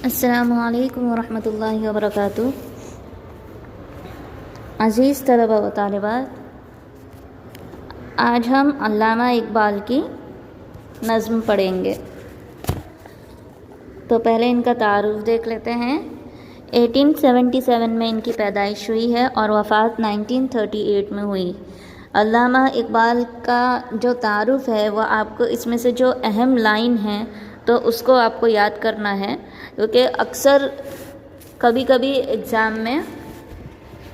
السلام علیکم ورحمۃ اللہ وبرکاتہ۔ عزیز طلبہ و طالبات، آج ہم علامہ اقبال کی نظم پڑھیں گے۔ تو پہلے ان کا تعارف دیکھ لیتے ہیں۔ 1877 میں ان کی پیدائش ہوئی ہے اور وفات 1938 میں ہوئی۔ علامہ اقبال کا جو تعارف ہے وہ آپ کو اس میں سے جو اہم لائن ہیں تو اس کو آپ کو یاد کرنا ہے، کیونکہ اکثر کبھی کبھی ایگزام میں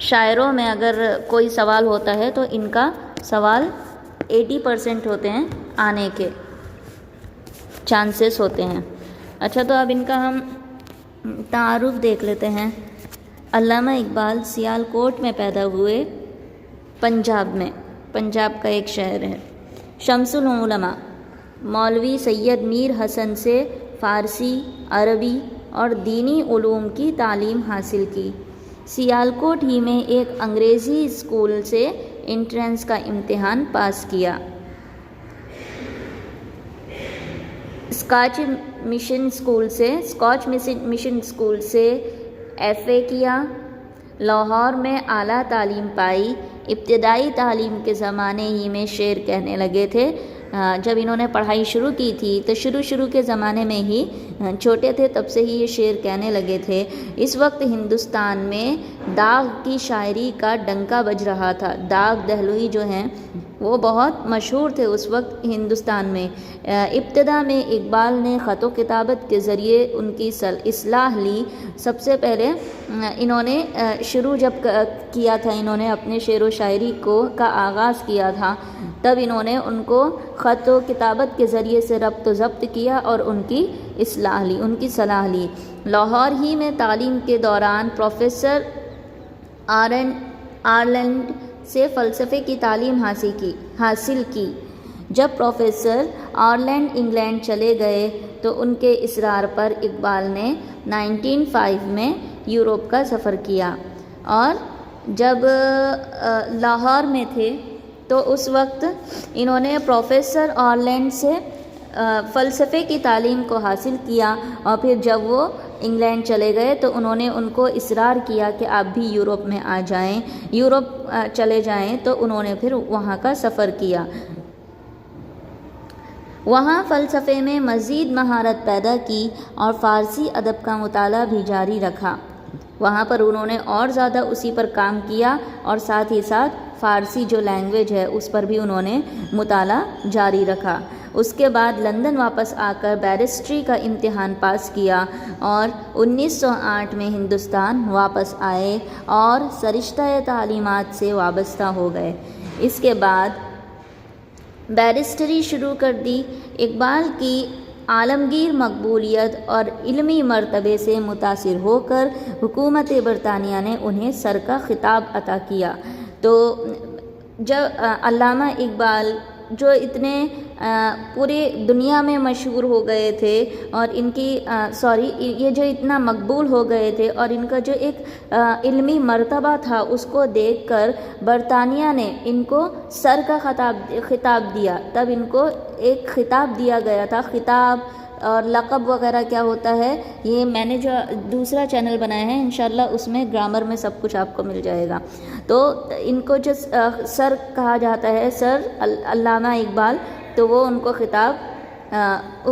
شاعروں میں اگر کوئی سوال ہوتا ہے تو ان کا سوال 80% ہوتے ہیں، آنے کے چانسز ہوتے ہیں۔ اچھا، تو اب ان کا ہم تعارف دیکھ لیتے ہیں۔ علامہ اقبال سیالکوٹ میں پیدا ہوئے، پنجاب میں، پنجاب کا ایک شہر ہے۔ شمس العلماء مولوی سید میر حسن سے فارسی، عربی اور دینی علوم کی تعلیم حاصل کی۔ سیالکوٹ ہی میں ایک انگریزی اسکول سے انٹرنس کا امتحان پاس کیا۔ اسکاچ مشن اسکول سے FA کیا۔ لاہور میں اعلیٰ تعلیم پائی۔ ابتدائی تعلیم کے زمانے ہی میں شعر کہنے لگے تھے۔ جب انہوں نے پڑھائی شروع کی تھی تو شروع کے زمانے میں ہی، چھوٹے تھے تب سے ہی یہ شعر کہنے لگے تھے۔ اس وقت ہندوستان میں داغ کی شاعری کا ڈنکا بج رہا تھا۔ داغ دہلوی جو ہیں وہ بہت مشہور تھے اس وقت ہندوستان میں۔ ابتدا میں اقبال نے خط و کتابت کے ذریعے ان کی اصلاح لی۔ سب سے پہلے انہوں نے شروع جب کیا تھا، انہوں نے اپنے شعر و شاعری کا آغاز کیا تھا، تب انہوں نے ان کو خط و کتابت کے ذریعے سے ربط و ضبط کیا اور ان کی اصلاح لی، ان کی صلاح لی۔ لاہور ہی میں تعلیم کے دوران پروفیسر آرلینڈ سے فلسفے کی تعلیم حاصل کی۔ جب پروفیسر آرلینڈ انگلینڈ چلے گئے تو ان کے اصرار پر اقبال نے 1905 میں یورپ کا سفر کیا، اور جب لاہور میں تھے تو اس وقت انہوں نے پروفیسر آرلینڈ سے فلسفے کی تعلیم کو حاصل کیا، اور پھر جب وہ انگلینڈ چلے گئے تو انہوں نے ان کو اصرار کیا کہ آپ بھی یورپ میں آ جائیں، یورپ چلے جائیں، تو انہوں نے پھر وہاں کا سفر کیا۔ وہاں فلسفے میں مزید مہارت پیدا کی اور فارسی ادب کا مطالعہ بھی جاری رکھا۔ وہاں پر انہوں نے اور زیادہ اسی پر کام کیا، اور ساتھ ہی ساتھ فارسی جو لینگویج ہے اس پر بھی انہوں نے مطالعہ جاری رکھا۔ اس کے بعد لندن واپس آ کر بیرسٹری کا امتحان پاس کیا اور 1908 میں ہندوستان واپس آئے اور سرشتہ تعلیمات سے وابستہ ہو گئے۔ اس کے بعد بیرسٹری شروع کر دی۔ اقبال کی عالمگیر مقبولیت اور علمی مرتبے سے متاثر ہو کر حکومت برطانیہ نے انہیں سر کا خطاب عطا کیا۔ تو جب علامہ اقبال جو اتنے پوری دنیا میں مشہور ہو گئے تھے اور ان کی یہ جو اتنا مقبول ہو گئے تھے اور ان کا جو ایک علمی مرتبہ تھا، اس کو دیکھ کر برطانیہ نے ان کو سر کا خطاب دیا۔ تب ان کو ایک خطاب دیا گیا تھا۔ خطاب اور لقب وغیرہ کیا ہوتا ہے، یہ میں نے جو دوسرا چینل بنایا ہے انشاءاللہ اس میں گرامر میں سب کچھ آپ کو مل جائے گا۔ تو ان کو جو سر کہا جاتا ہے، سر علامہ اقبال، تو وہ ان کو خطاب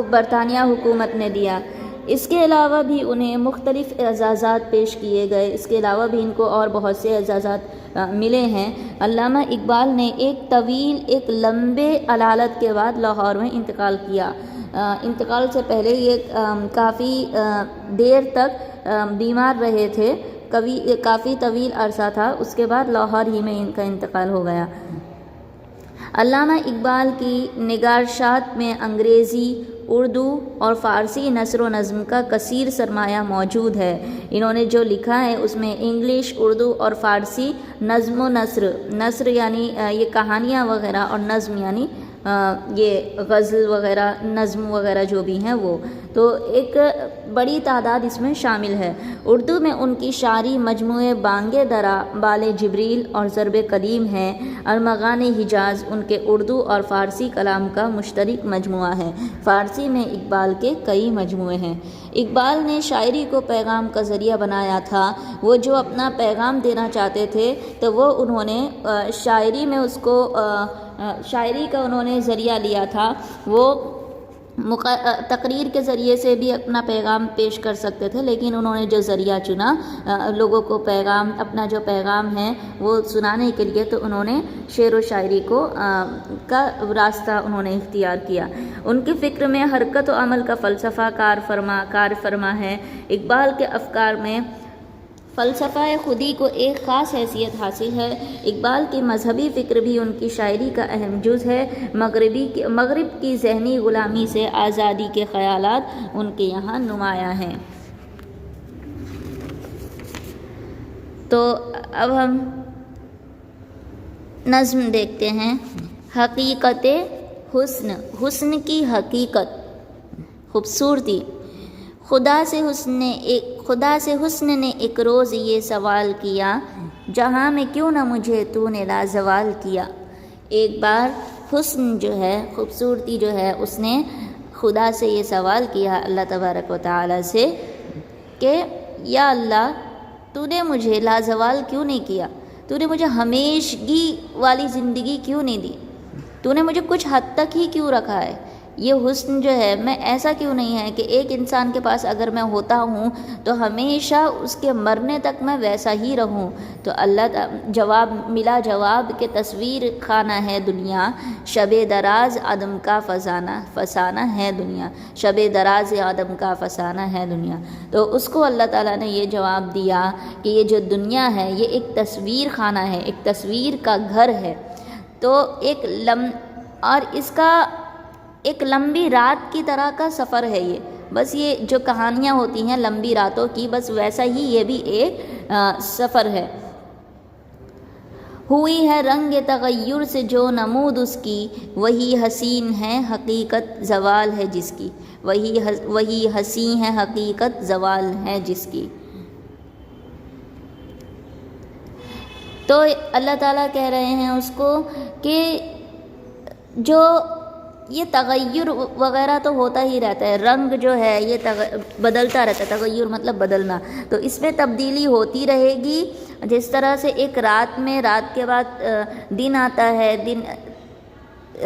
برطانیہ حکومت نے دیا۔ اس کے علاوہ بھی انہیں مختلف اعزازات پیش کیے گئے۔ اس کے علاوہ بھی ان کو اور بہت سے اعزازات ملے ہیں۔ علامہ اقبال نے ایک لمبے علالت کے بعد لاہور میں انتقال کیا۔ انتقال سے پہلے یہ کافی دیر تک بیمار رہے تھے، کافی طویل عرصہ تھا۔ اس کے بعد لاہور ہی میں ان کا انتقال ہو گیا۔ علامہ اقبال کی نگارشات میں انگریزی، اردو اور فارسی نثر و نظم کا کثیر سرمایہ موجود ہے۔ انہوں نے جو لکھا ہے اس میں انگلش، اردو اور فارسی نظم و نثر یعنی یہ کہانیاں وغیرہ، اور نظم یعنی یہ غزل وغیرہ نظم وغیرہ جو بھی ہیں وہ، تو ایک بڑی تعداد اس میں شامل ہے۔ اردو میں ان کی شاعری مجموعے بانگ درا، بال جبریل اور ضرب قدیم ہیں۔ ارمغان حجاز ان کے اردو اور فارسی کلام کا مشترک مجموعہ ہے۔ فارسی میں اقبال کے کئی مجموعے ہیں۔ اقبال نے شاعری کو پیغام کا ذریعہ بنایا تھا۔ وہ جو اپنا پیغام دینا چاہتے تھے تو وہ انہوں نے شاعری میں اس کو شاعری کا انہوں نے ذریعہ لیا تھا۔ وہ تقریر کے ذریعے سے بھی اپنا پیغام پیش کر سکتے تھے، لیکن انہوں نے جو ذریعہ چنا لوگوں کو پیغام، اپنا جو پیغام ہے وہ سنانے کے لیے، تو انہوں نے شعر و شاعری کو کا راستہ انہوں نے اختیار کیا۔ ان کی فکر میں حرکت و عمل کا فلسفہ کار فرما ہے۔ اقبال کے افکار میں فلسفہ خودی کو ایک خاص حیثیت حاصل ہے۔ اقبال کی مذہبی فکر بھی ان کی شاعری کا اہم جز ہے۔ مغرب کی ذہنی غلامی سے آزادی کے خیالات ان کے یہاں نمایاں ہیں۔ تو اب ہم نظم دیکھتے ہیں۔ حقیقت حسن کی حقیقت، خوبصورتی۔ خدا سے حسن نے ایک روز یہ سوال کیا، جہاں میں کیوں نہ مجھے تو نے لازوال کیا۔ ایک بار حسن جو ہے، خوبصورتی جو ہے، اس نے خدا سے یہ سوال کیا، اللہ تبارک و تعالی سے، کہ یا اللہ تو نے مجھے لازوال کیوں نہیں کیا، تو نے مجھے ہمیشگی والی زندگی کیوں نہیں دی، تو نے مجھے کچھ حد تک ہی کیوں رکھا ہے۔ یہ حسن جو ہے، میں ایسا کیوں نہیں ہے کہ ایک انسان کے پاس اگر میں ہوتا ہوں تو ہمیشہ اس کے مرنے تک میں ویسا ہی رہوں۔ تو جواب کہ تصویر خانہ ہے دنیا، شب دراز عدم کا فسانہ ہے دنیا، شب دراز عدم کا فسانہ ہے دنیا۔ تو اس کو اللہ تعالیٰ نے یہ جواب دیا کہ یہ جو دنیا ہے یہ ایک تصویر خانہ ہے، ایک تصویر کا گھر ہے۔ تو اور اس کا ایک لمبی رات کی طرح کا سفر ہے یہ، بس یہ جو کہانیاں ہوتی ہیں لمبی راتوں کی، بس ویسا ہی یہ بھی ایک سفر ہے۔ ہوئی ہے رنگ تغیر سے جو نمود اس کی، وہی حسین ہے حقیقت زوال ہے جس کی، وہی حسین ہے حقیقت زوال ہے جس کی۔ تو اللہ تعالیٰ کہہ رہے ہیں اس کو کہ جو یہ تغیر وغیرہ تو ہوتا ہی رہتا ہے، رنگ جو ہے یہ بدلتا رہتا ہے، تغیر مطلب بدلنا، تو اس میں تبدیلی ہوتی رہے گی۔ جس طرح سے ایک رات میں رات کے بعد دن آتا ہے،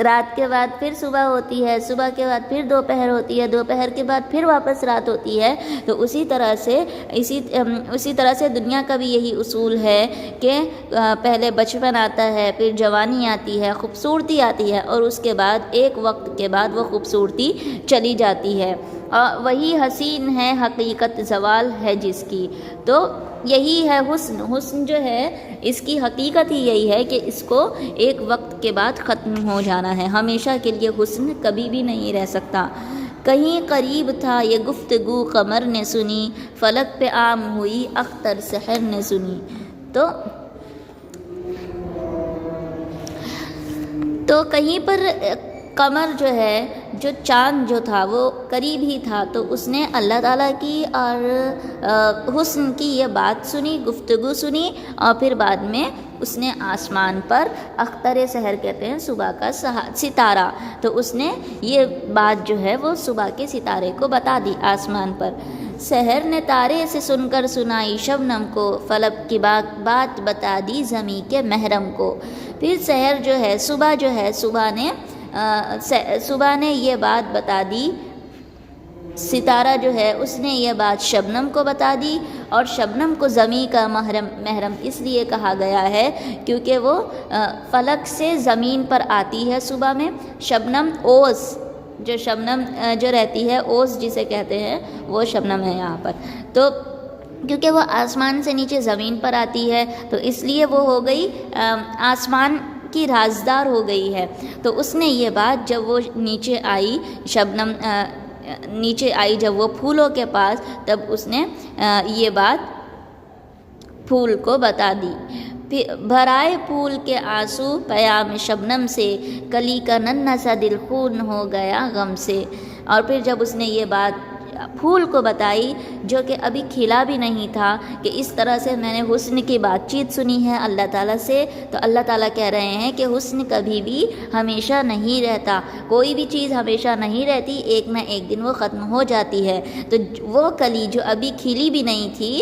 رات کے بعد پھر صبح ہوتی ہے، صبح کے بعد پھر دوپہر ہوتی ہے، دوپہر کے بعد پھر واپس رات ہوتی ہے، تو اسی طرح سے دنیا کا بھی یہی اصول ہے کہ پہلے بچپن آتا ہے، پھر جوانی آتی ہے، خوبصورتی آتی ہے، اور اس کے بعد ایک وقت کے بعد وہ خوبصورتی چلی جاتی ہے۔ وہی حسین ہے حقیقت زوال ہے جس کی۔ تو یہی ہے حسن جو ہے اس کی حقیقت ہی یہی ہے کہ اس کو ایک وقت کے بعد ختم ہو جانا ہے، ہمیشہ کے لیے حسن کبھی بھی نہیں رہ سکتا۔ کہیں قریب تھا یہ گفتگو قمر نے سنی، فلک پہ عام ہوئی اختر سحر نے سنی۔ تو کہیں پر قمر جو ہے، جو چاند جو تھا وہ قریب ہی تھا، تو اس نے اللہ تعالیٰ کی اور حسن کی یہ بات سنی، گفتگو سنی، اور پھر بعد میں اس نے آسمان پر اختر سحر کہتے ہیں صبح کا ستارہ، تو اس نے یہ بات جو ہے وہ صبح کے ستارے کو بتا دی آسمان پر۔ سحر نے تارے سے سن کر سنائی شبنم کو، فلک کی بات بتا دی زمیں کے محرم کو۔ پھر سحر جو ہے، صبح نے یہ بات بتا دی، ستارہ جو ہے اس نے یہ بات شبنم کو بتا دی، اور شبنم کو زمیں کا محرم اس لیے کہا گیا ہے کیونکہ وہ فلک سے زمین پر آتی ہے صبح میں۔ شبنم اوس، شبنم جو رہتی ہے، اوس جسے کہتے ہیں، وہ شبنم ہے یہاں پر۔ تو کیونکہ وہ آسمان سے نیچے زمین پر آتی ہے تو اس لیے وہ ہو گئی آسمان کی رازدار ہو گئی ہے۔ تو اس نے یہ بات جب وہ نیچے آئی، شبنم نیچے آئی جب وہ پھولوں کے پاس، تب اس نے یہ بات پھول کو بتا دی۔ بھرائے پھول کے آنسو پیام شبنم سے، کلی کا ننھا سا دل خون ہو گیا غم سے۔ اور پھر جب اس نے یہ بات پھول کو بتائی جو کہ ابھی کھلا بھی نہیں تھا کہ اس طرح سے میں نے حسن کی بات چیت سنی ہے اللہ تعالیٰ سے، تو اللہ تعالیٰ کہہ رہے ہیں کہ حسن کبھی بھی ہمیشہ نہیں رہتا، کوئی بھی چیز ہمیشہ نہیں رہتی، ایک نہ ایک دن وہ ختم ہو جاتی ہے۔ تو وہ کلی جو ابھی کھلی بھی نہیں تھی،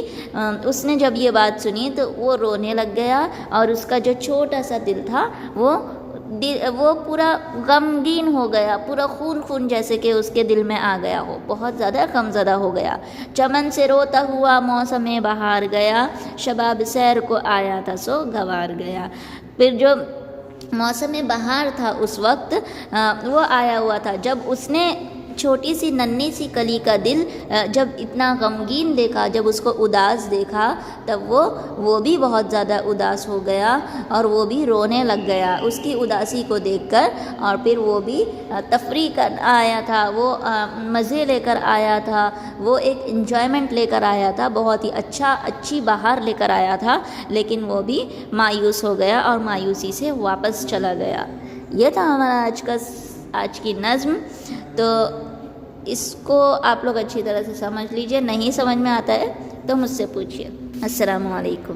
اس نے جب یہ بات سنی تو وہ رونے لگ گیا، اور اس کا جو چھوٹا سا دل تھا وہ پورا غمگین ہو گیا، پورا خون جیسے کہ اس کے دل میں آ گیا ہو، بہت زیادہ غمزدہ ہو گیا۔ چمن سے روتا ہوا موسم بہار گیا، شباب سیر کو آیا تھا سو گوار گیا۔ پھر جو موسم بہار تھا اس وقت وہ آیا ہوا تھا، جب اس نے چھوٹی سی ننھی سی کلی کا دل جب اتنا غمگین دیکھا، جب اس کو اداس دیکھا، تب وہ بھی بہت زیادہ اداس ہو گیا اور وہ بھی رونے لگ گیا اس کی اداسی کو دیکھ کر۔ اور پھر وہ بھی تفریح کر آیا تھا، وہ مزے لے کر آیا تھا، وہ ایک انجوائمنٹ لے کر آیا تھا، بہت ہی اچھی بہار لے کر آیا تھا، لیکن وہ بھی مایوس ہو گیا اور مایوسی سے واپس چلا گیا۔ یہ تھا ہمارا آج کی نظم۔ تو اس کو آپ لوگ اچھی طرح سے سمجھ لیجئے، نہیں سمجھ میں آتا ہے تو مجھ سے پوچھیے۔ السلام علیکم۔